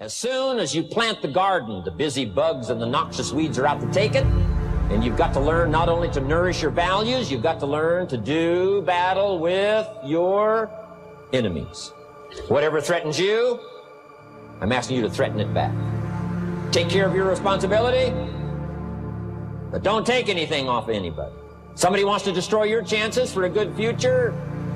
As soon as you plant the garden, the busy bugs and the noxious weeds are out to take it. And you've got to learn not only to nourish your values, you've got to learn to do battle with your enemies. Whatever threatens you, I'm asking you to threaten it back. Take care of your responsibility, but don't take anything off of anybody. Somebody wants to destroy your chances for a good future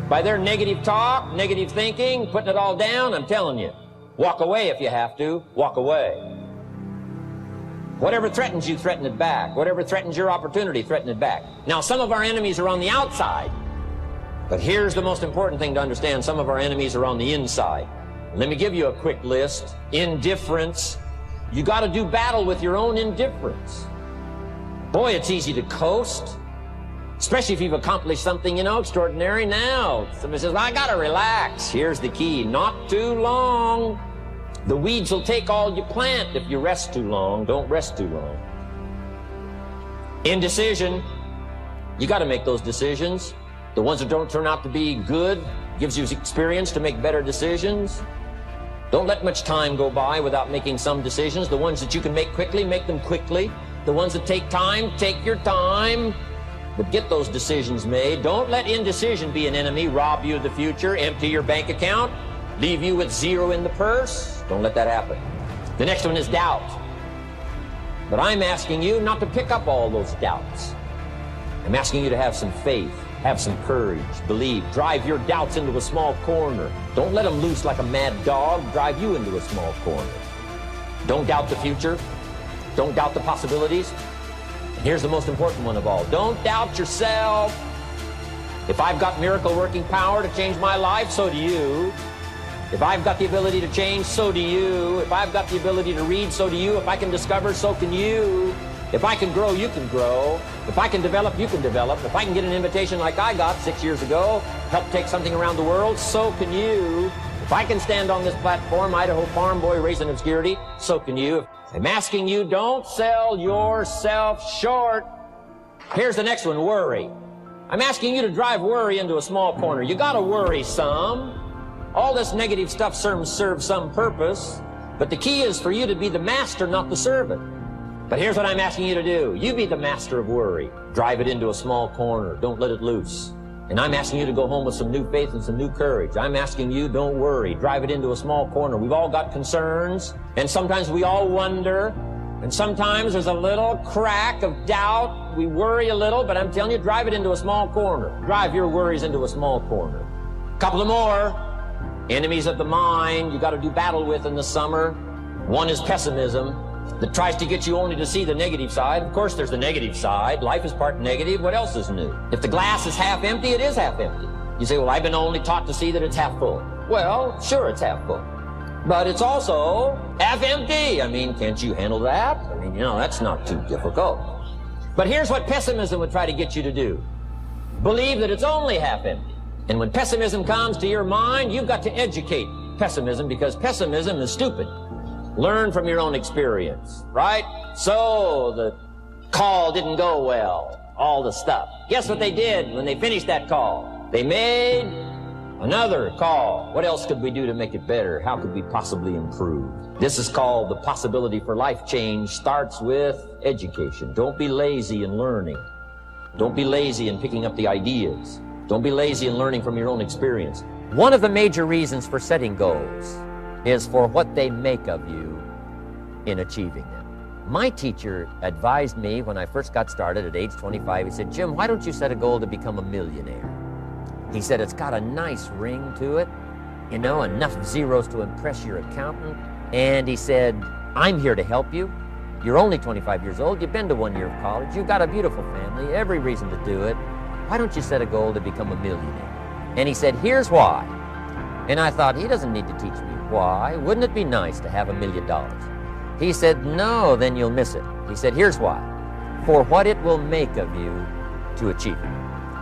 by their negative talk, negative thinking, putting it all down. I'm telling you, walk away if you have to. Walk away. Whatever threatens you, threaten it back. Whatever threatens your opportunity, threaten it back. Now, some of our enemies are on the outside, but here's the most important thing to understand. Some of our enemies are on the inside. Let me give you a quick list. Indifference. You got to do battle with your own indifference. Boy, it's easy to coast, especially if you've accomplished something, extraordinary. Now, somebody says, well, I got to relax. Here's the key. Not too long. The weeds will take all you plant if you rest too long. Don't rest too long. Indecision. You got to make those decisions. The ones that don't turn out to be good gives you experience to make better decisions. Don't let much time go by without making some decisions. The ones that you can make quickly, make them quickly. The ones that take time, take your time. But get those decisions made. Don't let indecision be an enemy, rob you of the future, empty your bank account, leave you with zero in the purse. Don't let that happen. The next one is doubt. But I'm asking you not to pick up all those doubts. I'm asking you to have some faith, have some courage, believe, drive your doubts into a small corner. Don't let them loose like a mad dog, drive you into a small corner. Don't doubt the future. Don't doubt the possibilities. And here's the most important one of all. Don't doubt yourself. If I've got miracle working power to change my life, so do you. If I've got the ability to change, so do you. If I've got the ability to read, so do you. If I can discover, so can you. If I can grow, you can grow. If I can develop, you can develop. If I can get an invitation like I got 6 years ago, help take something around the world, so can you. If I can stand on this platform, Idaho farm boy raised in obscurity, so can you. I'm asking you, don't sell yourself short. Here's the next one, worry. I'm asking you to drive worry into a small corner. You got to worry some. All this negative stuff serves some purpose, but the key is for you to be the master, not the servant. But here's what I'm asking you to do. You be the master of worry. Drive it into a small corner. Don't let it loose. And I'm asking you to go home with some new faith and some new courage. I'm asking you, don't worry. Drive it into a small corner. We've all got concerns, and sometimes we all wonder, and sometimes there's a little crack of doubt. We worry a little, but I'm telling you, drive it into a small corner. Drive your worries into a small corner. A couple of more. Enemies of the mind you got to do battle with in the summer. One is pessimism, that tries to get you only to see the negative side. Of course, there's the negative side. Life is part negative. What else is new? If the glass is half empty, it is half empty. You say, well, I've been only taught to see that it's half full. Well, sure, it's half full. But it's also half empty. I mean, can't you handle that? I mean, that's not too difficult. But here's what pessimism would try to get you to do. Believe that it's only half empty. And when pessimism comes to your mind, you've got to educate pessimism, because pessimism is stupid. Learn from your own experience, right? So the call didn't go well, all the stuff. Guess what they did when they finished that call? They made another call. What else could we do to make it better? How could we possibly improve? This is called the possibility for life change. Starts with education. Don't be lazy in learning. Don't be lazy in picking up the ideas. Don't be lazy in learning from your own experience. One of the major reasons for setting goals is for what they make of you in achieving them. My teacher advised me when I first got started at age 25, he said, Jim, why don't you set a goal to become a millionaire? He said, it's got a nice ring to it, enough zeros to impress your accountant. And he said, I'm here to help you. You're only 25 years old. You've been to 1 year of college. You've got a beautiful family, every reason to do it. Why don't you set a goal to become a millionaire? And he said, here's why. And I thought, he doesn't need to teach me why. Wouldn't it be nice to have $1 million? He said, no, then you'll miss it. He said, here's why. For what it will make of you to achieve it.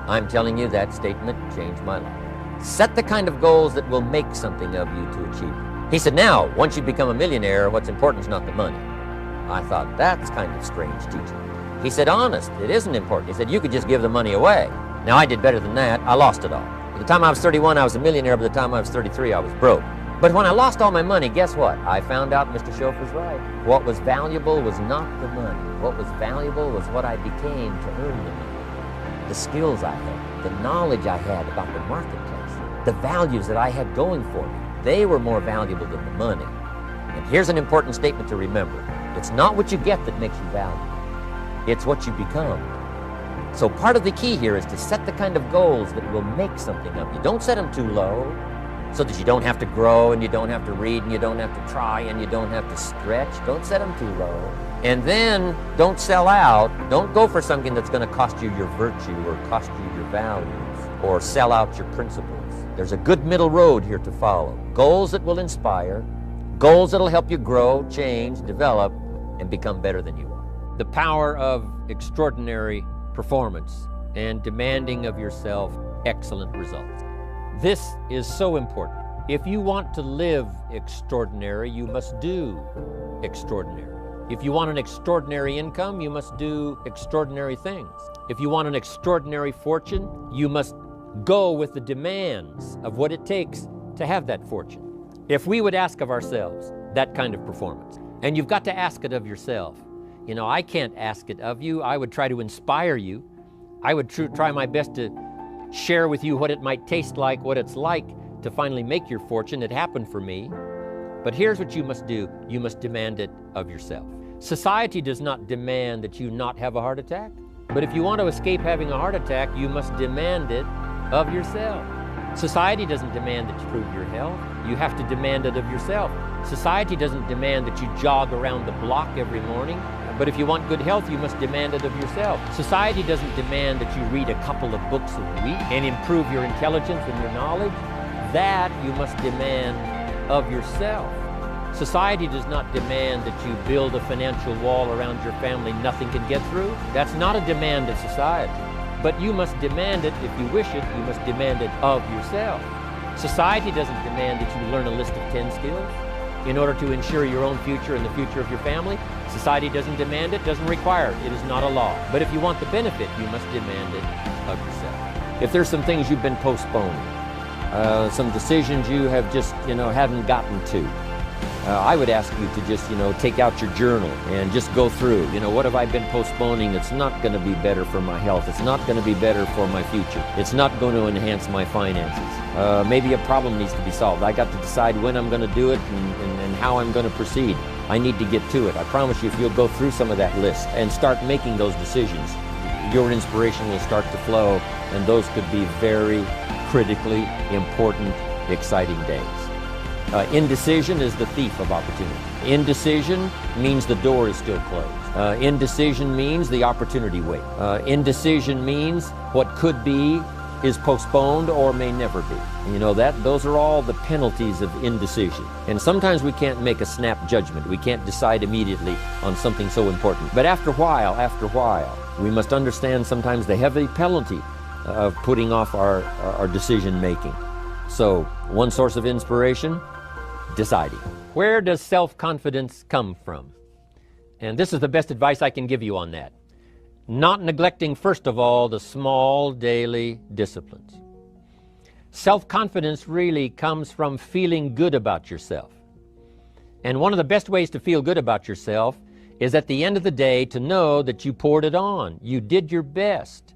I'm telling you, that statement changed my life. Set the kind of goals that will make something of you to achieve it. He said, now, once you become a millionaire, what's important is not the money. I thought, that's kind of strange teaching. He said, honest, it isn't important. He said, you could just give the money away. Now, I did better than that. I lost it all. By the time I was 31, I was a millionaire. By the time I was 33, I was broke. But when I lost all my money, guess what? I found out Mr. Schofer's right. What was valuable was not the money. What was valuable was what I became to earn the money. The skills I had, the knowledge I had about the marketplace, the values that I had going for me. They were more valuable than the money. And here's an important statement to remember. It's not what you get that makes you valuable. It's what you become. So part of the key here is to set the kind of goals that will make something of you. Don't set them too low so that you don't have to grow and you don't have to read and you don't have to try and you don't have to stretch. Don't set them too low. And then don't sell out. Don't go for something that's going to cost you your virtue or cost you your values or sell out your principles. There's a good middle road here to follow. Goals that will inspire, goals that will help you grow, change, develop, and become better than you are. The power of extraordinary performance and demanding of yourself excellent results. This is so important. If you want to live extraordinary, you must do extraordinary. If you want an extraordinary income, you must do extraordinary things. If you want an extraordinary fortune, you must go with the demands of what it takes to have that fortune. If we would ask of ourselves that kind of performance, and you've got to ask it of yourself. You know, I can't ask it of you. I would try to inspire you. I would try my best to share with you what it might taste like, what it's like to finally make your fortune. It happened for me. But here's what you must do. You must demand it of yourself. Society does not demand that you not have a heart attack. But if you want to escape having a heart attack, you must demand it of yourself. Society doesn't demand that you prove your health. You have to demand it of yourself. Society doesn't demand that you jog around the block every morning. But if you want good health, you must demand it of yourself. Society doesn't demand that you read a couple of books a week and improve your intelligence and your knowledge. That you must demand of yourself. Society does not demand that you build a financial wall around your family nothing can get through. That's not a demand of society. But you must demand it if you wish it. You must demand it of yourself. Society doesn't demand that you learn a list of 10 skills in order to ensure your own future and the future of your family. Society doesn't demand it, doesn't require it. It is not a law. But if you want the benefit, you must demand it of yourself. If there's some things you've been postponing, some decisions you have just, haven't gotten to, I would ask you to just, take out your journal and just go through, what have I been postponing? It's not going to be better for my health. It's not going to be better for my future. It's not going to enhance my finances. Maybe a problem needs to be solved. I got to decide when I'm going to do it and how I'm going to proceed. I need to get to it. I promise you, if you'll go through some of that list and start making those decisions, your inspiration will start to flow, and those could be very critically important, exciting days. Indecision is the thief of opportunity. Indecision means the door is still closed. Indecision means the opportunity waits. Indecision means what could be is postponed or may never be. Those are all the penalties of indecision. And sometimes we can't make a snap judgment. We can't decide immediately on something so important. But after a while, we must understand sometimes the heavy penalty of putting off our decision making. So, one source of inspiration, deciding. Where does self-confidence come from? And this is the best advice I can give you on that. Not neglecting, first of all, the small daily disciplines. Self-confidence really comes from feeling good about yourself. And one of the best ways to feel good about yourself is at the end of the day to know that you poured it on. You did your best.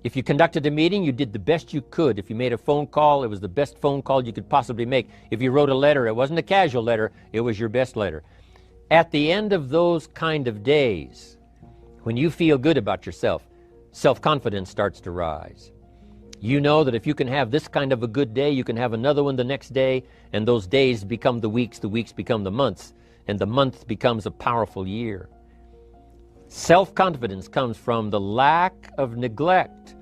If you conducted a meeting, you did the best you could. If you made a phone call, it was the best phone call you could possibly make. If you wrote a letter, it wasn't a casual letter, it was your best letter. At the end of those kind of days, when you feel good about yourself, self-confidence starts to rise. You know that if you can have this kind of a good day, you can have another one the next day, and those days become the weeks become the months, and the month becomes a powerful year. Self-confidence comes from the lack of neglect.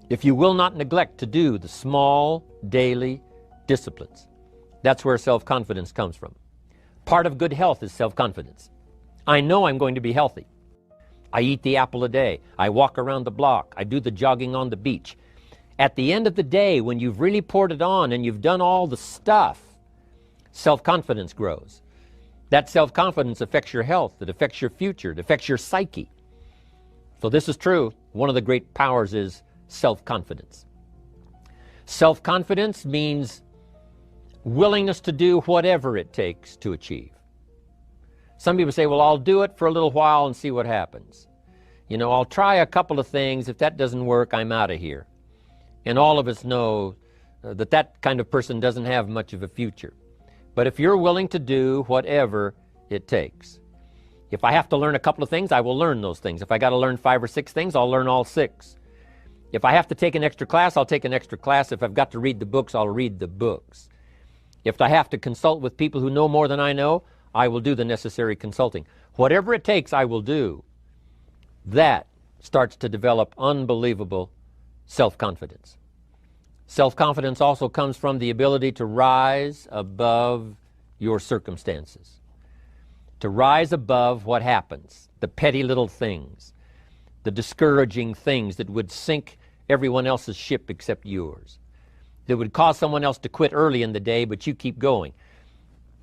If you will not neglect to do the small daily disciplines, that's where self-confidence comes from. Part of good health is self-confidence. I know I'm going to be healthy. I eat the apple a day. I walk around the block. I do the jogging on the beach. At the end of the day, when you've really poured it on and you've done all the stuff, self-confidence grows. That self-confidence affects your health. It affects your future. It affects your psyche. So this is true. One of the great powers is self-confidence. Self-confidence means willingness to do whatever it takes to achieve. Some people say, well, I'll do it for a little while and see what happens. You know, I'll try a couple of things. If that doesn't work, I'm out of here. And all of us know that that kind of person doesn't have much of a future. But if you're willing to do whatever it takes, if I have to learn a couple of things, I will learn those things. If I got to learn 5 or 6 things, I'll learn all 6. If I have to take an extra class, I'll take an extra class. If I've got to read the books, I'll read the books. If I have to consult with people who know more than I know, I will do the necessary consulting. Whatever it takes, I will do. That starts to develop unbelievable self-confidence. Self-confidence also comes from the ability to rise above your circumstances, to rise above what happens, the petty little things, the discouraging things that would sink everyone else's ship except yours, that would cause someone else to quit early in the day, but you keep going.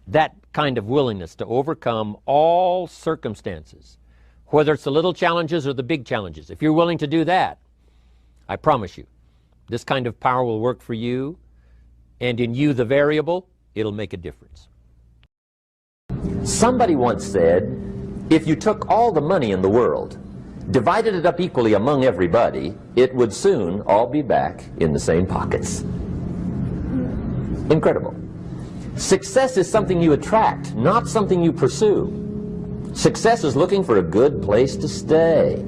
That kind of willingness to overcome all circumstances, whether it's the little challenges or the big challenges. If you're willing to do that, I promise you, this kind of power will work for you, and in you, the variable, it'll make a difference. Somebody once said, if you took all the money in the world, divided it up equally among everybody, it would soon all be back in the same pockets. Incredible. Success is something you attract, not something you pursue. Success is looking for a good place to stay.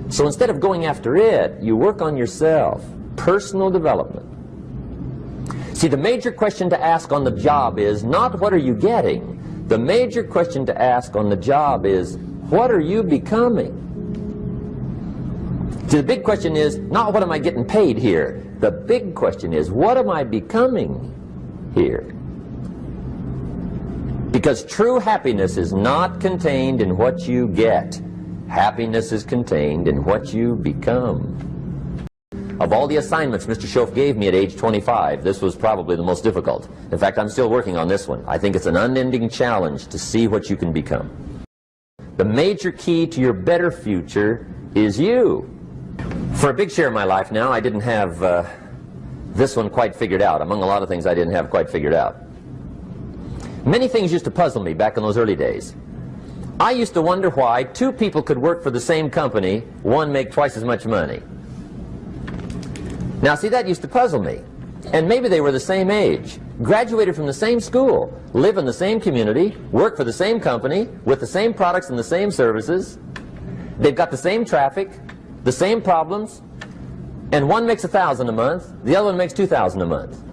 So instead of going after it, you work on yourself. Personal development. See, the major question to ask on the job is not what are you getting. The major question to ask on the job is what are you becoming? See, the big question is not what am I getting paid here. The big question is what am I becoming here? Because true happiness is not contained in what you get. Happiness is contained in what you become. Of all the assignments Mr. Schoaf gave me at age 25, this was probably the most difficult. In fact, I'm still working on this one. I think it's an unending challenge to see what you can become. The major key to your better future is you. For a big share of my life now, I didn't have this one quite figured out. Among a lot of things I didn't have quite figured out. Many things used to puzzle me back in those early days. I used to wonder why 2 people could work for the same company, one make twice as much money. Now see, that used to puzzle me. And maybe they were the same age, graduated from the same school, live in the same community, work for the same company, with the same products and the same services. They've got the same traffic, the same problems, and one makes $1,000 a month, the other one makes $2,000 a month.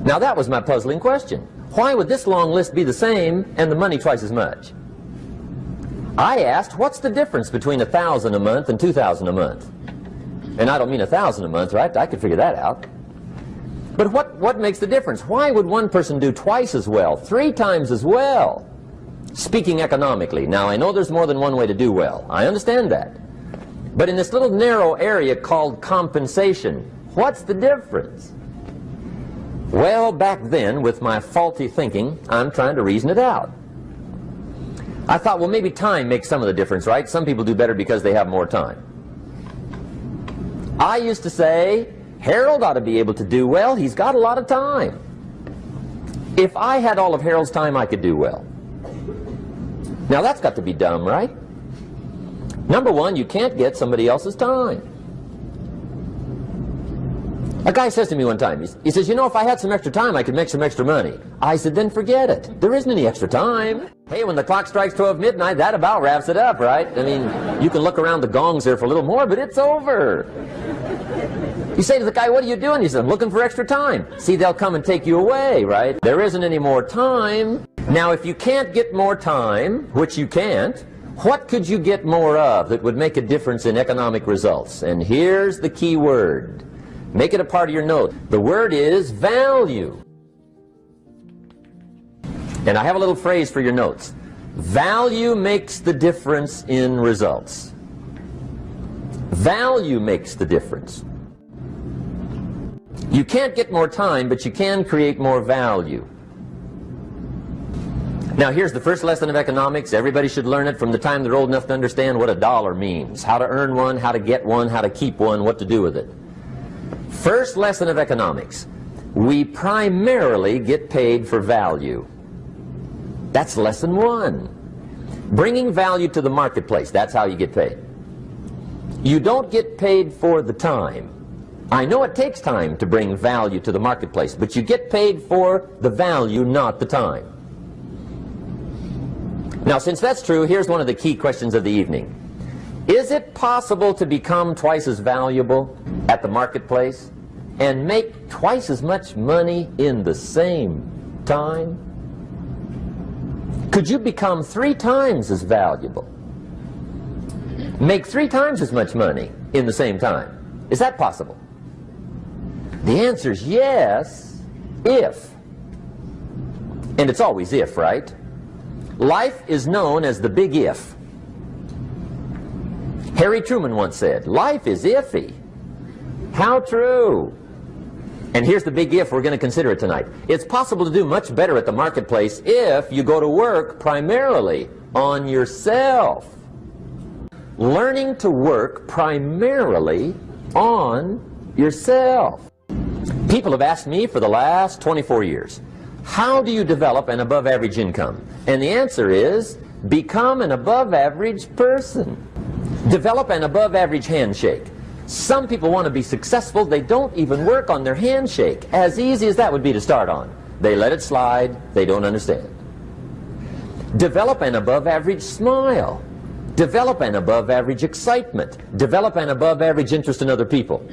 Now that was my puzzling question. Why would this long list be the same and the money twice as much? I asked, what's the difference between $1,000 a month and $2,000 a month? And I don't mean $1,000 a month, right? I could figure that out. But what makes the difference? Why would one person do twice as well, 3 times as well? Speaking economically. Now I know there's more than one way to do well. I understand that. But in this little narrow area called compensation, what's the difference? Well, back then, with my faulty thinking, I'm trying to reason it out. I thought, well, maybe time makes some of the difference, right? Some people do better because they have more time. I used to say, Harold ought to be able to do well. He's got a lot of time. If I had all of Harold's time, I could do well. Now, that's got to be dumb, right? Number one, you can't get somebody else's time. A guy says to me one time, he says, you know, if I had some extra time, I could make some extra money. I said, then forget it. There isn't any extra time. Hey, when the clock strikes 12 midnight, that about wraps it up, right? I mean, you can look around the gongs there for a little more, but it's over. You say to the guy, what are you doing? He says, I'm looking for extra time. See, they'll come and take you away, right? There isn't any more time. Now, if you can't get more time, which you can't, what could you get more of that would make a difference in economic results? And here's the key word. Make it a part of your note. The word is value. And I have a little phrase for your notes. Value makes the difference in results. Value makes the difference. You can't get more time, but you can create more value. Now here's the first lesson of economics. Everybody should learn it from the time they're old enough to understand what a dollar means. How to earn one, how to get one, how to keep one, what to do with it. First lesson of economics. We primarily get paid for value. That's lesson one. Bringing value to the marketplace, that's how you get paid. You don't get paid for the time. I know it takes time to bring value to the marketplace, but you get paid for the value, not the time. Now, since that's true, here's one of the key questions of the evening. Is it possible to become twice as valuable at the marketplace and make twice as much money in the same time? Could you become 3 times as valuable? Make 3 times as much money in the same time? Is that possible? The answer is yes, if. And it's always if, right? Life is known as the big if. Harry Truman once said, life is iffy. How true. And here's the big if we're going to consider it tonight. It's possible to do much better at the marketplace if you go to work primarily on yourself. Learning to work primarily on yourself. People have asked me for the last 24 years, how do you develop an above-average income? And the answer is, become an above-average person. Develop an above-average handshake. Some people want to be successful, they don't even work on their handshake. As easy as that would be to start on. They let it slide, they don't understand. Develop an above-average smile. Develop an above-average excitement. Develop an above-average interest in other people.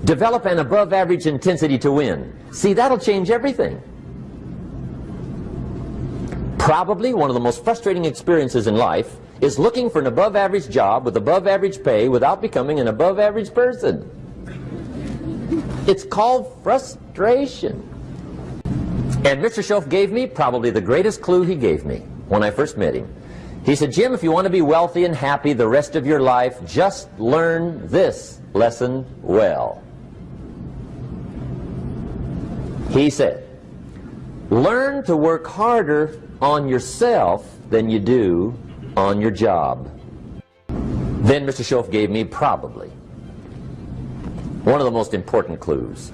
Develop an above-average intensity to win. See, that'll change everything. Probably one of the most frustrating experiences in life is looking for an above-average job with above-average pay without becoming an above-average person. It's called frustration. And Mr. Schoaf gave me probably the greatest clue he gave me when I first met him. He said, Jim, if you want to be wealthy and happy the rest of your life, just learn this lesson well. He said, learn to work harder on yourself than you do on your job. Then Mr. Schoaf gave me probably one of the most important clues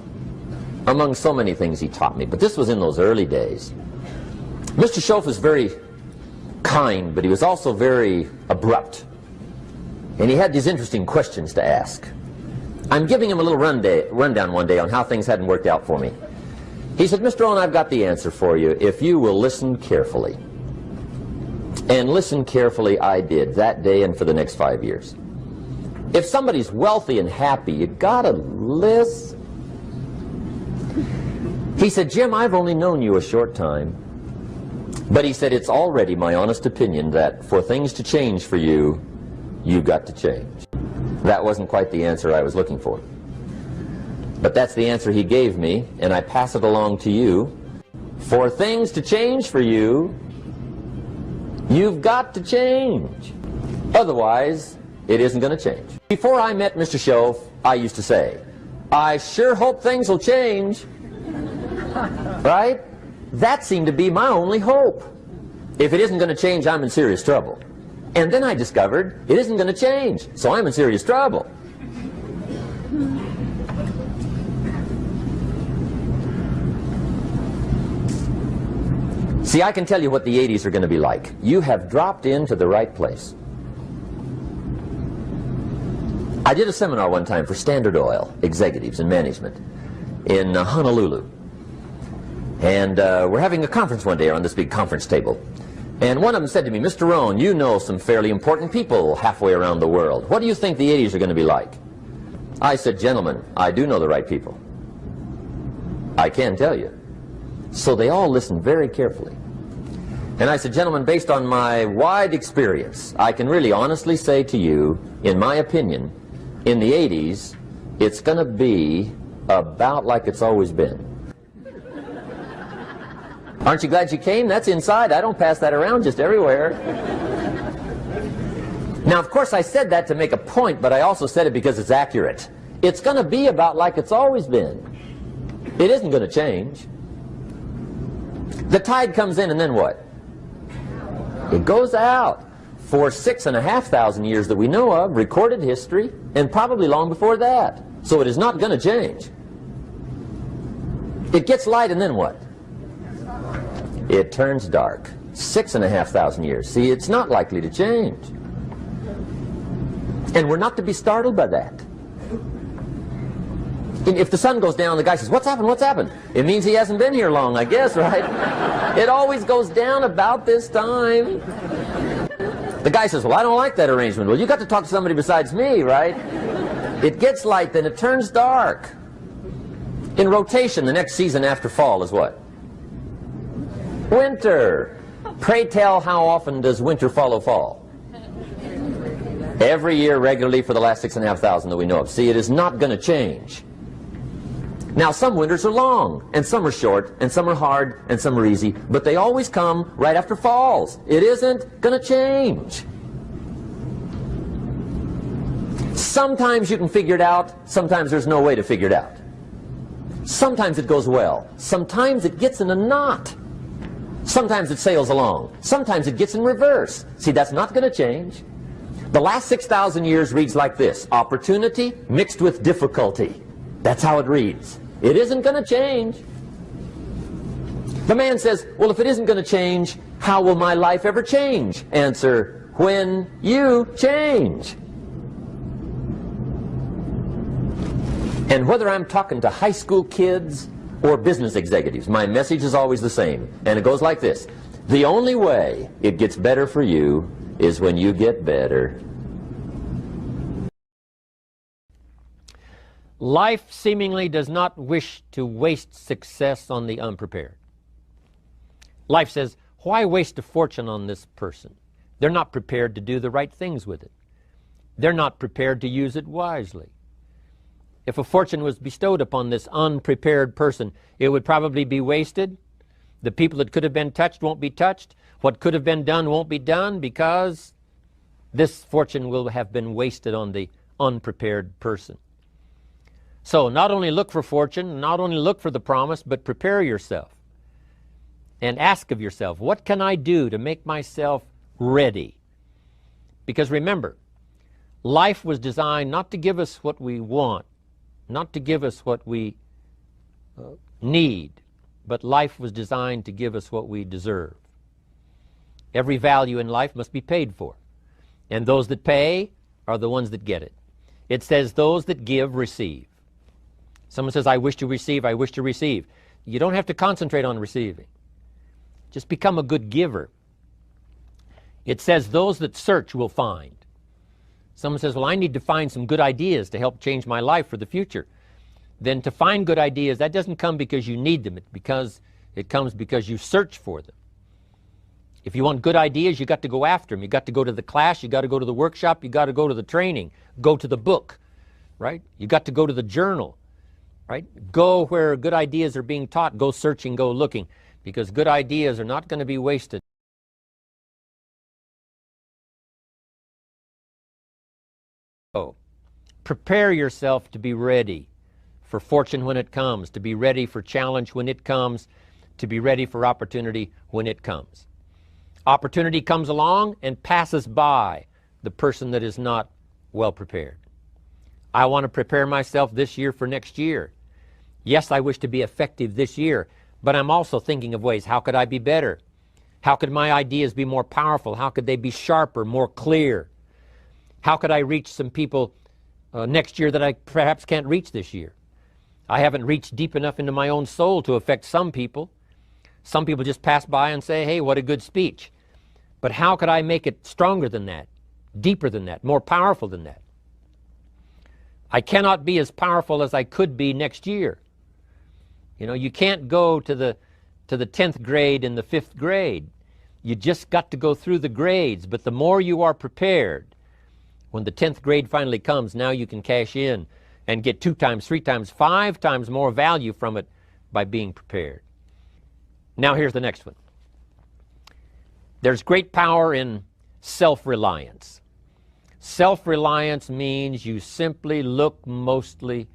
among so many things he taught me, but this was in those early days. Mr. Schoaf was very kind, but he was also very abrupt, and he had these interesting questions to ask. I'm giving him a little rundown one day on how things hadn't worked out for me. He said, Mr. Rohn, I've got the answer for you if you will listen carefully. And listen carefully I did that day and for the next 5 years. If somebody's wealthy and happy, you gotta listen. He said, Jim, I've only known you a short time, but he said, it's already my honest opinion that for things to change for you, you've got to change. That wasn't quite the answer I was looking for. But that's the answer he gave me, and I pass it along to you. For things to change for you, you've got to change. Otherwise, it isn't going to change. Before I met Mr. Schoaf, I used to say, I sure hope things will change. Right? That seemed to be my only hope. If it isn't going to change, I'm in serious trouble. And then I discovered it isn't going to change, so I'm in serious trouble. See, I can tell you what the 80s are going to be like. You have dropped into the right place. I did a seminar one time for Standard Oil executives and management in Honolulu. And we're having a conference one day on this big conference table. And one of them said to me, Mr. Rohn, you know some fairly important people halfway around the world. What do you think the 80s are going to be like? I said, gentlemen, I do know the right people. I can tell you. So they all listened very carefully. And I said, gentlemen, based on my wide experience, I can really honestly say to you, in my opinion, in the 80s, it's going to be about like it's always been. Aren't you glad you came? That's inside. I don't pass that around just everywhere. Now, of course, I said that to make a point, but I also said it because it's accurate. It's going to be about like it's always been. It isn't going to change. The tide comes in, and then what? It goes out. For 6,500 years that we know of, recorded history, and probably long before that. So it is not going to change. It gets light, and then what? It turns dark. 6,500 years. See, it's not likely to change. And we're not to be startled by that. If the sun goes down, the guy says, "What's happened? What's happened?" It means he hasn't been here long, I guess, right? It always goes down about this time. The guy says, "Well, I don't like that arrangement." Well, you got to talk to somebody besides me, right? It gets light, then it turns dark. In rotation, the next season after fall is what? Winter. Pray tell, how often does winter follow fall? Every year regularly for the last 6,500 that we know of. See, it is not going to change. Now, some winters are long, and some are short, and some are hard, and some are easy, but they always come right after falls. It isn't going to change. Sometimes you can figure it out, sometimes there's no way to figure it out. Sometimes it goes well, sometimes it gets in a knot. Sometimes it sails along, sometimes it gets in reverse. See, that's not going to change. The last 6,000 years reads like this: opportunity mixed with difficulty. That's how it reads. It isn't going to change. The man says, "Well, if it isn't going to change, how will my life ever change?" Answer: when you change. And whether I'm talking to high school kids or business executives, my message is always the same. And it goes like this: the only way it gets better for you is when you get better. Life seemingly does not wish to waste success on the unprepared. Life says, why waste a fortune on this person? They're not prepared to do the right things with it. They're not prepared to use it wisely. If a fortune was bestowed upon this unprepared person, it would probably be wasted. The people that could have been touched won't be touched. What could have been done won't be done, because this fortune will have been wasted on the unprepared person. So not only look for fortune, not only look for the promise, but prepare yourself and ask of yourself, what can I do to make myself ready? Because remember, life was designed not to give us what we want, not to give us what we need, but life was designed to give us what we deserve. Every value in life must be paid for, and those that pay are the ones that get it. It says those that give receive. Someone says, "I wish to receive, I wish to receive." You don't have to concentrate on receiving. Just become a good giver. It says those that search will find. Someone says, "Well, I need to find some good ideas to help change my life for the future." Then to find good ideas, that doesn't come because you need them. It comes because you search for them. If you want good ideas, you got to go after them. You got to go to the class, you got to go to the workshop, you got to go to the training, go to the book, right? You got to go to the journal, right? Go where good ideas are being taught. Go searching, go looking, because good ideas are not going to be wasted. So, prepare yourself to be ready for fortune when it comes, to be ready for challenge when it comes, to be ready for opportunity when it comes. Opportunity comes along and passes by the person that is not well prepared. I want to prepare myself this year for next year. Yes, I wish to be effective this year, but I'm also thinking of ways, how could I be better? How could my ideas be more powerful? How could they be sharper, more clear? How could I reach some people next year that I perhaps can't reach this year? I haven't reached deep enough into my own soul to affect some people. Some people just pass by and say, "Hey, what a good speech." But how could I make it stronger than that, deeper than that, more powerful than that? I cannot be as powerful as I could be next year. You know, you can't go to the 10th grade in the 5th grade. You just got to go through the grades. But the more you are prepared, when the 10th grade finally comes, now you can cash in and get 2 times, 3 times, 5 times more value from it by being prepared. Now here's the next one. There's great power in self-reliance. Self-reliance means you simply look mostly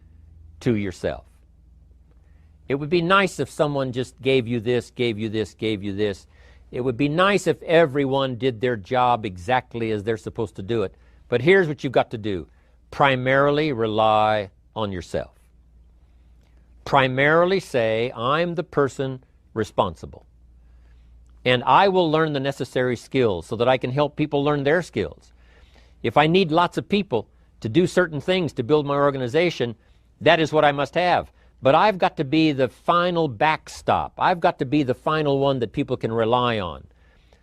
to yourself. It would be nice if someone just gave you this, gave you this, gave you this. It would be nice if everyone did their job exactly as they're supposed to do it. But here's what you've got to do. Primarily rely on yourself. Primarily say, I'm the person responsible. And I will learn the necessary skills so that I can help people learn their skills. If I need lots of people to do certain things to build my organization, that is what I must have. But I've got to be the final backstop. I've got to be the final one that people can rely on.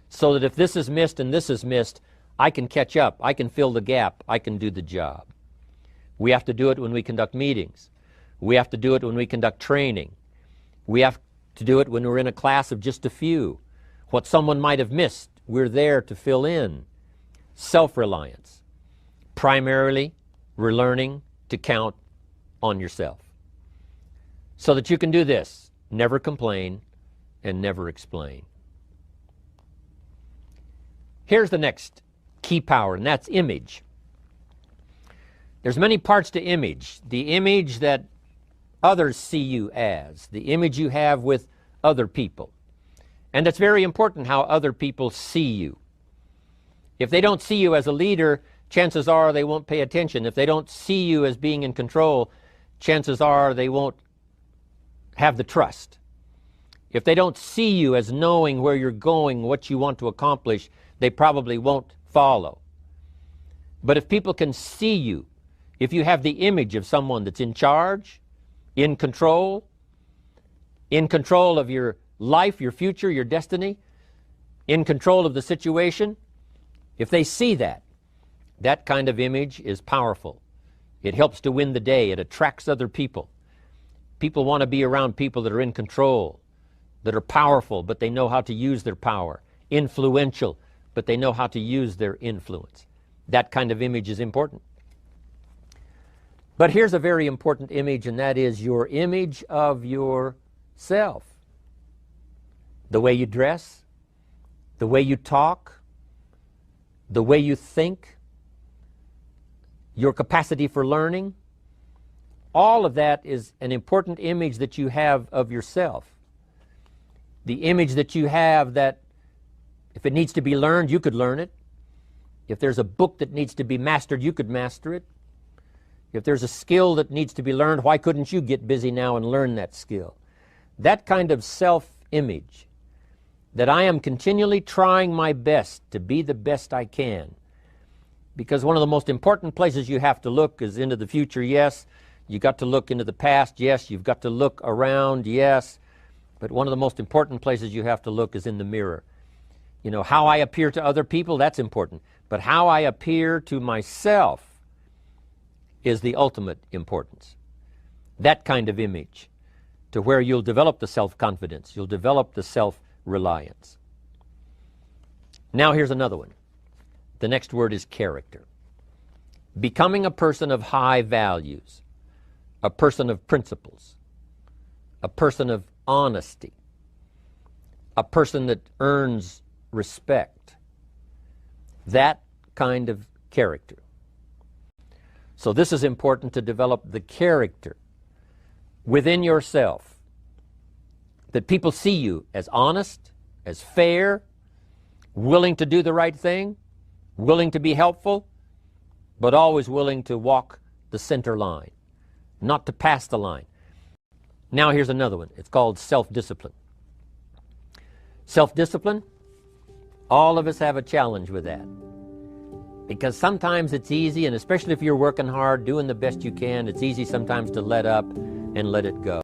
So that if this is missed and this is missed, I can catch up, I can fill the gap, I can do the job. We have to do it when we conduct meetings. We have to do it when we conduct training. We have to do it when we're in a class of just a few. What someone might have missed, we're there to fill in. Self-reliance. Primarily, we're learning to count on yourself. So that you can do this, never complain and never explain. Here's the next key power, and that's image. There's many parts to image. The image that others see you as, the image you have with other people. And it's very important how other people see you. If they don't see you as a leader, chances are they won't pay attention. If they don't see you as being in control, chances are they won't have the trust. If they don't see you as knowing where you're going, what you want to accomplish, they probably won't follow. But if people can see you, if you have the image of someone that's in charge, in control of your life, your future, your destiny, in control of the situation, if they see that, that kind of image is powerful. It helps to win the day. It attracts other people. People want to be around people that are in control, that are powerful, but they know how to use their power, influential, but they know how to use their influence. That kind of image is important. But here's a very important image, and that is your image of yourself. The way you dress, the way you talk, the way you think, your capacity for learning, all of that is an important image that you have of yourself. The image that you have that if it needs to be learned, you could learn it. If there's a book that needs to be mastered, you could master it. If there's a skill that needs to be learned, why couldn't you get busy now and learn that skill? That kind of self-image, that I am continually trying my best to be the best I can. Because one of the most important places you have to look is into the future, yes. You've got to look into the past, yes. You've got to look around, yes. But one of the most important places you have to look is in the mirror. You know, how I appear to other people, that's important. But how I appear to myself is the ultimate importance. That kind of image, to where you'll develop the self-confidence, you'll develop the self-reliance. Now here's another one. The next word is character. Becoming a person of high values, a person of principles, a person of honesty, a person that earns respect. That kind of character. So this is important, to develop the character within yourself, that people see you as honest, as fair, willing to do the right thing, willing to be helpful, but always willing to walk the center line, not to pass the line. Now here's another one. It's called self-discipline. Self-discipline, all of us have a challenge with that. Because sometimes it's easy, and especially if you're working hard, doing the best you can, it's easy sometimes to let up and let it go.